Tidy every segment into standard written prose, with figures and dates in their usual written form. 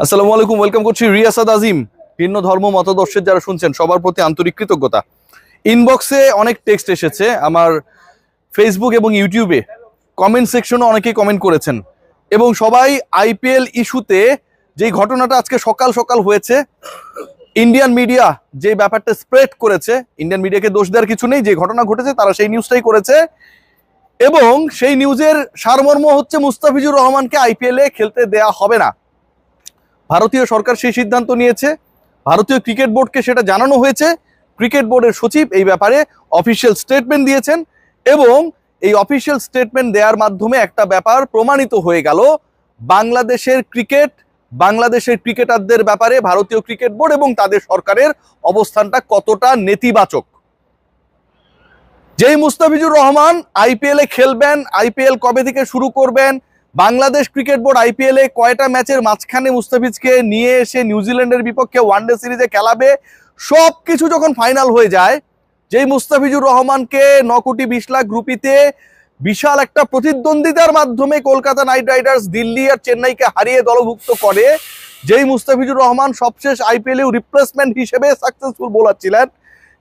আসসালামু আলাইকুম, ওয়েলকাম করছি রিয়াসাদ আজিম। ভিন্ন ধর্ম মতাদর্শের যারা শুনছেন সবার প্রতি আন্তরিক কৃতজ্ঞতা। ইনবক্সে অনেক টেক্সট এসেছে, আমার ফেসবুক এবং ইউটিউবে কমেন্ট সেকশনে অনেকেই কমেন্ট করেছেন এবং সবাই আইপিএল ইস্যুতে যেই ঘটনাটা আজকে সকাল সকাল হয়েছে, ইন্ডিয়ান মিডিয়া যে ব্যাপারটা স্প্রেড করেছে, ইন্ডিয়ান মিডিয়াকে দোষ দেওয়ার কিছু নেই, যে ঘটনা ঘটেছে তারা সেই নিউজটাই করেছে এবং সেই নিউজের সারমর্ম হচ্ছে মুস্তাফিজুর রহমানকে আইপিএলে খেলতে দেয়া হবে না। ভারতীয় সরকার সেই সিদ্ধান্ত নিয়েছে, ভারতীয় ক্রিকেট বোর্ডকে সেটা জানানো হয়েছে। ক্রিকেট বোর্ডের সচিব এই ব্যাপারে অফিসিয়াল স্টেটমেন্ট দিয়েছেন এবং এই অফিসিয়াল স্টেটমেন্ট দেওয়ার মাধ্যমে একটা ব্যাপার প্রমাণিত হয়ে গেল, বাংলাদেশের ক্রিকেটারদের ব্যাপারে ভারতীয় ক্রিকেট বোর্ড এবং তাদের সরকারের অবস্থানটা কতটা নেতিবাচক। যেই মুস্তাফিজুর রহমান আইপিএলে খেলবেন, আইপিএল কবে থেকে শুরু করবেন, বাংলাদেশ ক্রিকেট বোর্ড আইপিএলে কয়টা ম্যাচের মাঝখানে মুস্তাফিজকে নিয়ে এসে নিউজিল্যান্ডের বিপক্ষে ওয়ানডে সিরিজে খেলাবে, সবকিছু যখন ফাইনাল হয়ে যায়, যেই মুস্তাফিজুর রহমানকে 9,20,00,000 রুপিতে বিশাল একটা প্রতিদ্বন্দ্বিতার মাধ্যমে কলকাতা নাইট রাইডার্স দিল্লি আর চেন্নাইকে হারিয়ে দলভুক্ত করে, যেই মুস্তাফিজুর রহমান সবশেষ আইপিএলে রিপ্লেসমেন্ট হিসেবে সাকসেসফুল বোলার ছিলেন,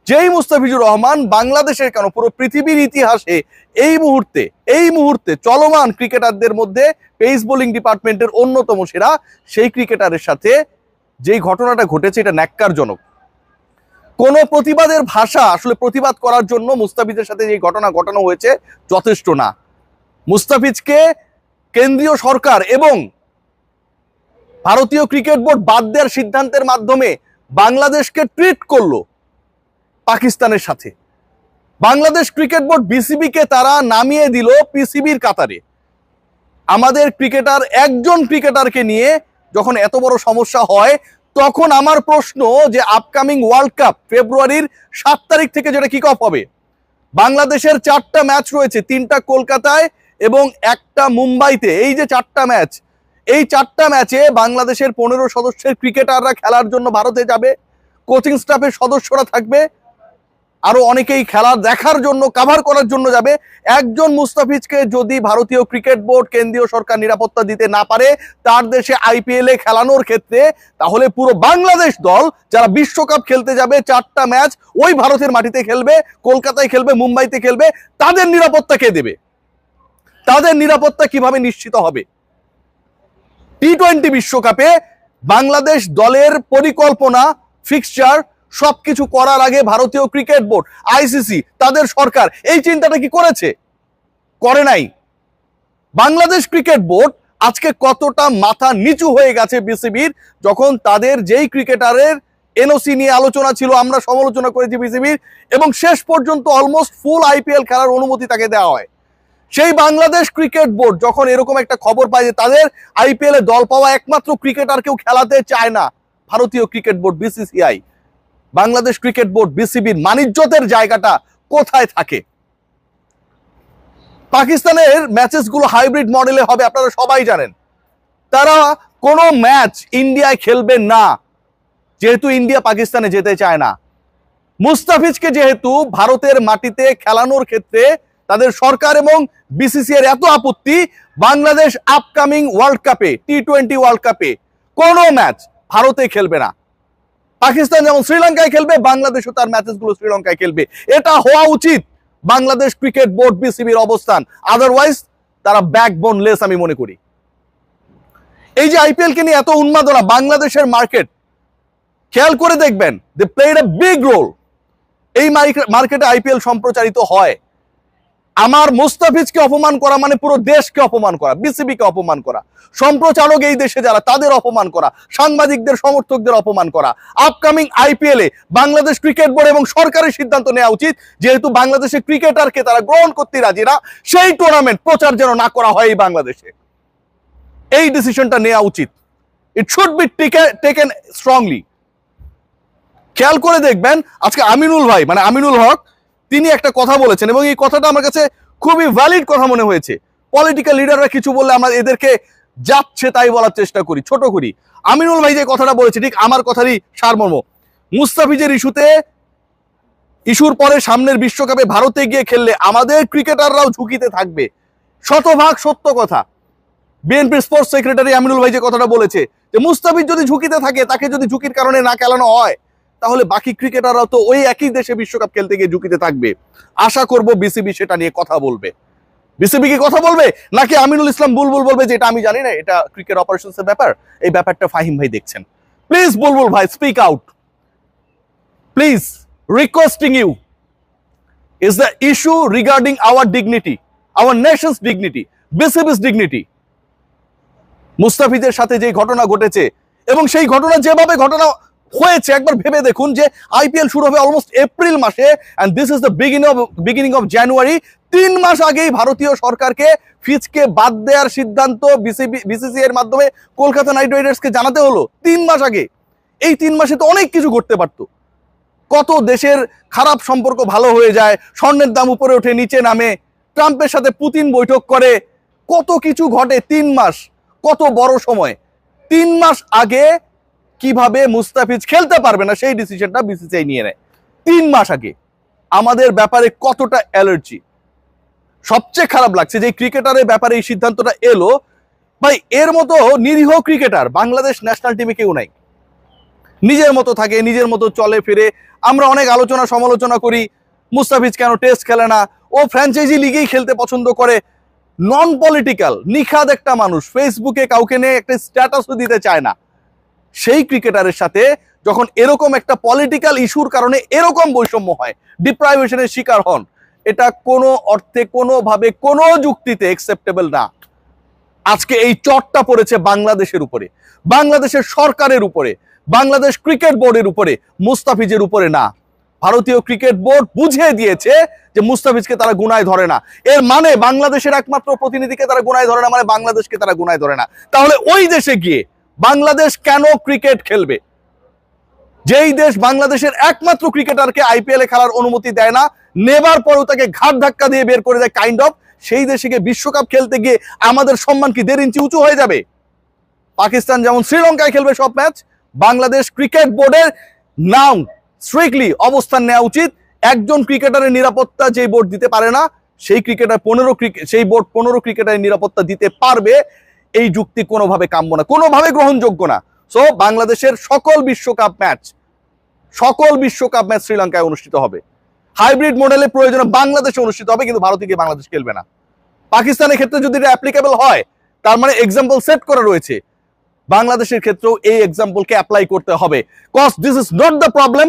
যেই মুস্তাফিজুর রহমান বাংলাদেশের কেন পুরো পৃথিবীর ইতিহাসে এই মুহূর্তে চলমান ক্রিকেটারদের মধ্যে পেস বোলিং ডিপার্টমেন্টের অন্যতম সেরা, সেই ক্রিকেটারের সাথে যেই ঘটনাটা ঘটেছে এটা ন্যাক্কারজনক। কোনো প্রতিবাদের ভাষা আসলে প্রতিবাদ করার জন্য মুস্তাফিজের সাথে যে ঘটনা ঘটানো হয়েছে যথেষ্ট না। মুস্তাফিজকে কেন্দ্রীয় সরকার এবং ভারতীয় ক্রিকেট বোর্ড বাদ দেওয়ার সিদ্ধান্তের মাধ্যমে বাংলাদেশকে ট্রিট করলো পাকিস্তানের সাথে। বাংলাদেশ ক্রিকেট বোর্ড বিসিবিকে তারা নামিয়ে দিল পিসিবির কাতারে। আমাদের ক্রিকেটার, একজন ক্রিকেটারকে নিয়ে যখন এত বড় সমস্যা হয়, তখন আমার প্রশ্ন যে আপকামিং ওয়ার্ল্ড কাপ ফেব্রুয়ারির 7 তারিখ থেকে যেটা কিক অফ হবে, বাংলাদেশের 4টা ম্যাচ রয়েছে, 3টা কলকাতায় এবং 1টা মুম্বাইতে। এই যে 4টা ম্যাচ, এই 4টা ম্যাচে বাংলাদেশের 15 সদস্যের ক্রিকেটাররা খেলার জন্য ভারতে যাবে, কোচিং স্টাফের সদস্যরা থাকবে, আরো অনেকেই খেলা দেখার জন্য, কাভার করার জন্য যাবে। একজন মুস্তাফিজকে যদি ভারতীয় ক্রিকেট বোর্ড, কেন্দ্রীয় সরকার নিরাপত্তা দিতে না পারে তার দেশে আইপিএল এ খেলানোর ক্ষেত্রে, তাহলে পুরো বাংলাদেশ দল যারা বিশ্বকাপ খেলতে যাবে, 4টা ম্যাচ ওই ভারতের মাটিতে খেলবে, কলকাতায় খেলবে, মুম্বাইতে খেলবে, তাদের নিরাপত্তা কে দেবে? তাদের নিরাপত্তা কিভাবে নিশ্চিত হবে? টি-20 বিশ্বকাপে বাংলাদেশ দলের পরিকল্পনা, ফিক্সচার সবকিছু করার আগে ভারতীয় ক্রিকেট বোর্ড, আইসিসি, তাদের সরকার এই চিন্তাটা কি করেছে? করে নাই। বাংলাদেশ ক্রিকেট বোর্ড আজকে কতটা মাথা নিচু হয়ে গেছে বিসিবির, যখন তাদের যেই ক্রিকেটারের এনওসি নিয়ে আলোচনা ছিল, আমরা সমালোচনা করেছি বিসিবির, এবং শেষ পর্যন্ত অলমোস্ট ফুল আইপিএল খেলার অনুমতি তাকে দেওয়া হয়। সেই বাংলাদেশ ক্রিকেট বোর্ড যখন এরকম একটা খবর পায় যে তাদের আইপিএল এ দল পাওয়া একমাত্র ক্রিকেটারকেও খেলাতে চায় না ভারতীয় cricket board, BCCI, Bangladesh cricket board, বিসিবির মানিজ্যতের জায়গাটা কোথায় থাকে? পাকিস্তানের ম্যাচেস গুলো হাইব্রিড মডেলে হবে, আপনারা সবাই জানেন। তারা কোনো ম্যাচ ইন্ডিয়ায় খেলবে না, যেহেতু ইন্ডিয়া পাকিস্তানে যেতে চায় না। মুস্তাফিজকে যেহেতু ভারতের মাটিতে খেলানোর ক্ষেত্রে তাদের সরকার এবং বিসিসিআই এর এত আপত্তি, বাংলাদেশ আপকামিং ওয়ার্ল্ড কাপে, টি-20 ওয়ার্ল্ড কাপে কোনো ম্যাচ ভারতে খেলবে না। পাকিস্তান যেমন শ্রীলঙ্কায় খেলবে, বাংলাদেশও তার ম্যাচেসগুলো শ্রীলঙ্কায় খেলবে। এটা হওয়া উচিত বাংলাদেশ ক্রিকেট বোর্ড, বিসিবির অবস্থান। আদারওয়াইজ তারা ব্যাকবোনলেস আমি মনে করি। এই যে আইপিএল কে নিয়ে এত উন্মাদনা, বাংলাদেশের মার্কেট খেয়াল করে দেখবেন, they played a big role. এই মার্কেটে আইপিএল সম্প্রচারিত হয়। আমার মুস্তাফিজকে অপমান করা মানে পুরো দেশকে অপমান করা, বিসিবিকে অপমান করা, সম্প্রচারক এই দেশে যারা তাদের অপমান করা, সাংবাদিকদের, সমর্থকদের অপমান করা। আপকামিং আইপিএল এ বাংলাদেশ ক্রিকেট বোর্ড এবং সরকারের সিদ্ধান্ত নেওয়া উচিত, যেহেতু বাংলাদেশের ক্রিকেটারকে তারা গ্রহণ করতে রাজি না, সেই টুর্নামেন্ট প্রচার যেন না করা হয় এই বাংলাদেশে। এই ডিসিশনটা নেওয়া উচিত। It should be taken strongly. খেয়াল করে দেখবেন আজকে আমিনুল হক তিনি একটা কথা বলেছেন এবং এই কথাটা আমার কাছে খুবই ভ্যালিড কথা মনে হয়েছে। পলিটিক্যাল লিডাররা কিছু বললে আমরা এদেরকে যাচ্ছে তাই বলার চেষ্টা করি, ছোট করি। আমিনুল ভাই যে কথাটা বলেছে ঠিক আমার কথারই সারমর্ম। মুস্তাফিজের ইস্যুর পরে সামনের বিশ্বকাপে ভারতে গিয়ে খেললে আমাদের ক্রিকেটাররাও ঝুঁকিতে থাকবে, শতভাগ সত্য কথা। বিএনপি স্পোর্টস সেক্রেটারি আমিনুল ভাই যে কথাটা বলেছে যে মুস্তাফিজ যদি ঝুঁকিতে থাকে, তাকে যদি ঝুঁকির কারণে না খেলানো হয়, তাহলে বাকি ক্রিকেটাররাও তো ওই একই দেশে বিশ্বকাপ খেলতে গিয়ে ঝুঁকিতে থাকবে। আশা করব বিসিবি সেটা নিয়ে কথা বলবে। বিসিবি কি কথা বলবে, নাকি আমিনুল ইসলাম বুলবুল বলবে যে এটা আমি জানি না, এটা ক্রিকেট অপারেশনস এর ব্যাপার, এই ব্যাপারটা ফাহিম ভাই দেখছেন। প্লিজ বুলবুল ভাই, speak out please, requesting you. Is the issue regarding our dignity, our nation's dignity, BCB's dignity? মুস্তাফিজের সাথে যে ঘটনা ঘটেছে এবং সেই ঘটনা যেভাবে ঘটনা হয়েছে, একবার ভেবে দেখুন যে আইপিএল শুরু হবে অলমোস্ট এপ্রিল মাসে, and this is the beginning of January। 3 মাস আগেই ভারতীয় সরকারকে ফিজকে বাদ দেওয়ার সিদ্ধান্ত বিসিসিআই এর মাধ্যমে কলকাতা নাইট রাইডার্সকে জানাতে হলো 3 মাস আগে। এই 3 মাসে তো অনেক কিছু ঘটতে পারতো। কত দেশের খারাপ সম্পর্ক ভালো হয়ে যায়, স্বর্ণের দাম উপরে ওঠে নিচে নামে, ট্রাম্পের সাথে পুতিন বৈঠক করে, কত কিছু ঘটে। 3 মাস কত বড় সময়। 3 মাস আগে কিভাবে মুস্তাফিজ খেলতে পারবে না সেই ডিসিশনটা বিসিসিআই নিয়ে নেয় 3 মাস আগে। আমাদের ব্যাপারে কতটা অ্যালার্জি। সবচেয়ে খারাপ লাগছে যে ক্রিকেটারের ব্যাপারে এই সিদ্ধান্তটা এলো। ভাই, এর মতো নিরীহ ক্রিকেটার বাংলাদেশ ন্যাশনাল টিমে কেউ নাই। নিজের মতো থাকে, নিজের মতো চলে ফিরে। আমরা অনেক আলোচনা সমালোচনা করি, মুস্তাফিজ কেন টেস্ট খেলে না, ও ফ্র্যাঞ্চাইজি লিগেই খেলতে পছন্দ করে। নন পলিটিক্যাল নিখাদ একটা মানুষ, ফেসবুকে কাউকে নিয়ে একটা স্ট্যাটাসও দিতে চায় না। সেই ক্রিকেটারের সাথে যখন এরকম একটা পলিটিক্যাল ইস্যুর কারণে এরকম বৈষম্য হয়, ডিপ্রাইভেশনের শিকার হন, এটা কোনো অর্থে, কোনোভাবে, কোনো যুক্তিতে অ্যাকসেপ্টেবল না। আজকে এই চটটা পড়েছে বাংলাদেশের উপরে, বাংলাদেশের সরকারের উপরে, বাংলাদেশ ক্রিকেট বোর্ডের উপরে, মুস্তাফিজের উপরে না। ভারতীয় ক্রিকেট বোর্ড বুঝিয়ে দিয়েছে যে মুস্তাফিজকে তারা গুনায় ধরে না। এর মানে বাংলাদেশের একমাত্র প্রতিনিধিকে তারা গুনায় ধরে না, মানে বাংলাদেশকে তারা গুনায় ধরে না। তাহলে ওই দেশে গিয়ে বাংলাদেশ কেন ক্রিকেট খেলবে? যেই দেশ বাংলাদেশের একমাত্র ক্রিকেটারকে আইপিএল এ খেলার অনুমতি দেয় না, নেবার পরেও তাকে ঘাট ধাক্কা দিয়ে বের করে দেয় কাইন্ড অফ, সেই দেশে গিয়ে বিশ্বকাপ খেলতে গিয়ে আমাদের সম্মান কি 1.5 ইঞ্চি উঁচু হয়ে যাবে? পাকিস্তান যেমন শ্রীলঙ্কায় খেলবে সব ম্যাচ, বাংলাদেশ ক্রিকেট বোর্ডের নাও স্ট্রিক্টলি অবস্থান নেওয়া উচিত। একজন ক্রিকেটারের নিরাপত্তা যে বোর্ড দিতে পারে না, সেই বোর্ড 15 ক্রিকেটারের নিরাপত্তা দিতে পারবে, এই যুক্তি কোনোভাবে কাম্য না, কোনোভাবে গ্রহণযোগ্য না। সো বাংলাদেশের সকল বিশ্বকাপ ম্যাচ শ্রীলঙ্কায় অনুষ্ঠিত হবে। হাইব্রিড মডেলে প্রয়োজনে বাংলাদেশে অনুষ্ঠিত হবে, কিন্তু ভারতে গিয়ে বাংলাদেশ খেলবে না। পাকিস্তানের ক্ষেত্রে যদি এটা অ্যাপ্লিকেবল হয়, তার মানে এক্সাম্পল সেট করা রয়েছে, বাংলাদেশের ক্ষেত্রেও এই এক্সাম্পলকে অ্যাপ্লাই করতে হবে। Cause this is not the problem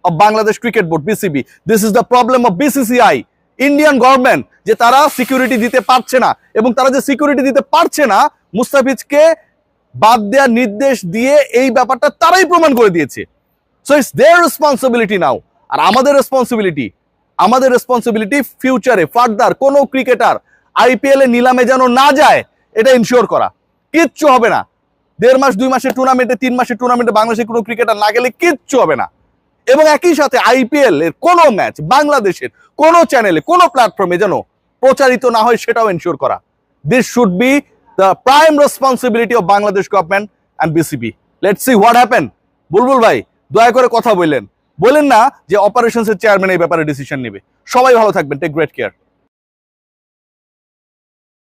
of Bangladesh cricket board BCB, this is the problem of BCCI, Indian government, যে তারা সিকিউরিটি দিতে পারছে না। এবং তারা যে সিকিউরিটি দিতে পারছে না, মুস্তাফিজকে বাদ দেওয়ার নির্দেশ দিয়ে এই ব্যাপারটা তারাই প্রমাণ করে দিয়েছে। সো ইটস দেয়ার রেসপন্সিবিলিটি নাও। আর আমাদের রেসপন্সিবিলিটি ফিউচারে ফার্দার কোনো ক্রিকেটার আইপিএল এ নিলামে যেন না যায়, এটা ইনশিওর করা। কিচ্ছু হবে না। 1.5 মাস 2 মাসের টুর্নামেন্টে, 3 মাসের টুর্নামেন্টে বাংলাদেশের কোনো ক্রিকেটার না গেলে কিচ্ছু হবে না। এবং একই সাথে আইপিএল এর কোনো ম্যাচ বাংলাদেশের কোনো চ্যানেলে, কোনো প্ল্যাটফর্মে যেন প্রচারিত না হয়, সেটাও এনশিওর করা। This should be the prime responsibility of Bangladesh government and BCB. Let's see what happen. Bulbul ভাই, দয়া করে কথা বললেন না যে অপারেশনসের চেয়ারম্যান এই ব্যাপারে ডিসিশন নেবে। সবাই ভালো থাকবেন, টেক গ্রেট কেয়ার।